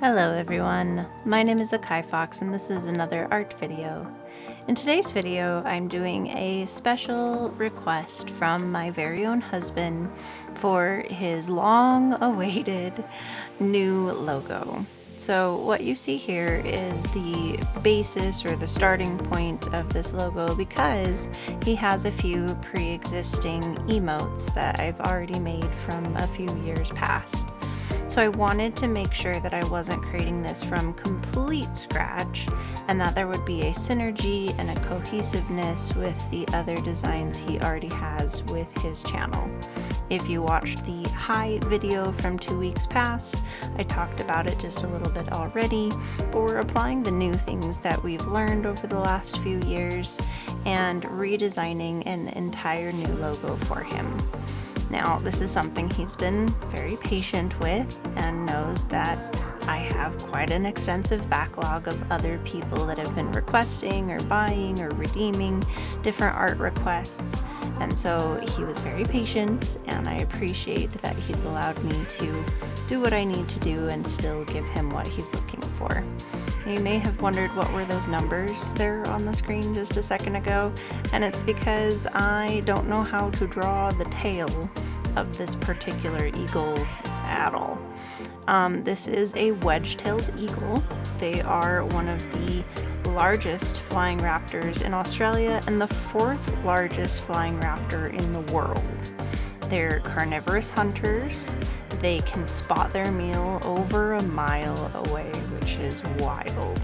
Hello everyone, my name is Akai Fox and this is another art video. In today's video, I'm doing a special request from my very own husband for his long-awaited new logo. So what you see here is the basis or the starting point of this logo because he has a few pre-existing emotes that I've already made from a few years past. So I wanted to make sure that I wasn't creating this from complete scratch and that there would be a synergy and a cohesiveness with the other designs he already has with his channel. If you watched the Hi video from 2 weeks past, I talked about it just a little bit already, but we're applying the new things that we've learned over the last few years and redesigning an entire new logo for him. Now, this is something he's been very patient with and knows that I have quite an extensive backlog of other people that have been requesting or buying or redeeming different art requests. And so he was very patient, and I appreciate that he's allowed me to do what I need to do and still give him what he's looking for. You may have wondered what were those numbers there on the screen just a second ago, and it's because I don't know how to draw the tail of this particular eagle at all. This is a wedge-tailed eagle. They are one of the largest flying raptors in Australia and the 4th largest flying raptor in the world. They're carnivorous hunters. They can spot their meal over a mile away, which is wild.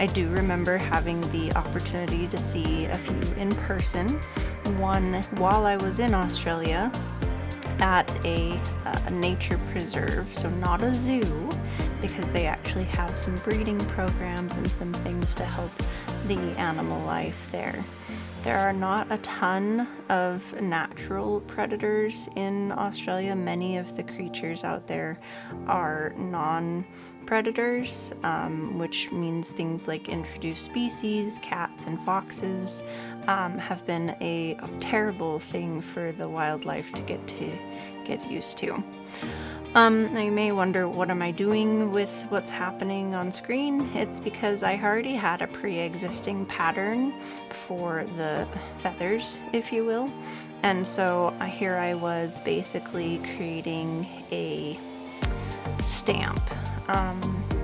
I do remember having the opportunity to see a few in person. One while I was in Australia at a nature preserve, so not a zoo, because they actually have some breeding programs and some things to help the animal life there. There are not a ton of natural predators in Australia. Many of the creatures out there are non-predators, which means things like introduced species, cats and foxes, have been a terrible thing for the wildlife to get used to. Now you may wonder, what am I doing with what's happening on screen? It's because I already had a pre-existing pattern for the feathers, if you will. And so here I was basically creating a stamp.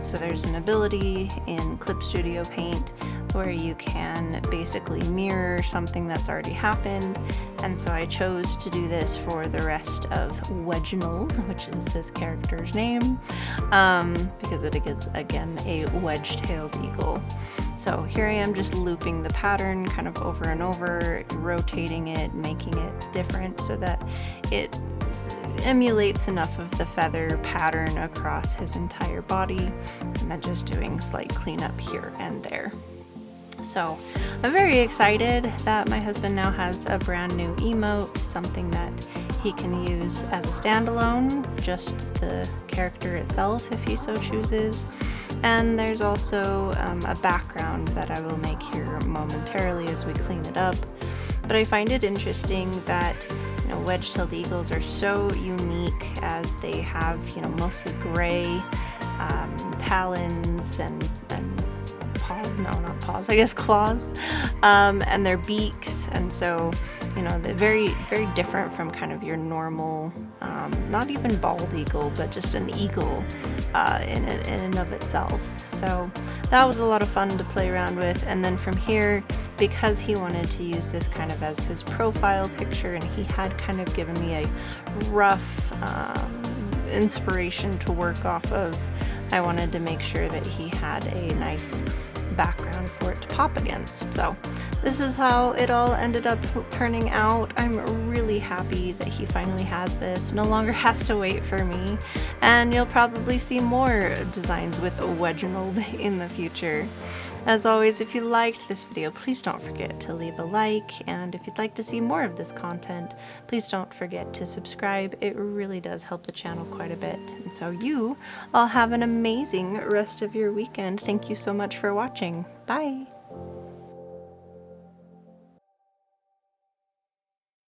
So there's an ability in Clip Studio Paint where you can basically mirror something that's already happened, and so I chose to do this for the rest of Wedgetailed, which is this character's name, because it is again a wedge-tailed eagle. So here I am just looping the pattern kind of over and over, rotating it, making it different so that it emulates enough of the feather pattern across his entire body, and then just doing slight cleanup here and there. So I'm very excited that my husband now has a brand new emote, something that he can use as a standalone, just the character itself if he so chooses. And there's also a background that I will make here momentarily as we clean it up. But I find it interesting that wedge-tailed eagles are so unique as they have mostly gray talons and paws, no, not paws, I guess claws, and their beaks, and so they're very, very different from kind of your normal, not even bald eagle, but just an eagle in and of itself. So that was a lot of fun to play around with. And then from here, because he wanted to use this kind of as his profile picture, and he had kind of given me a rough inspiration to work off of, I wanted to make sure that he had a nice background for it to pop against. So this is how it all ended up turning out. I'm really happy that he finally has this, no longer has to wait for me, and you'll probably see more designs with Wedgetailed in the future. As always, if you liked this video, please don't forget to leave a like, and if you'd like to see more of this content, please don't forget to subscribe. It really does help the channel quite a bit. And so you all have an amazing rest of your weekend. Thank you so much for watching. Bye!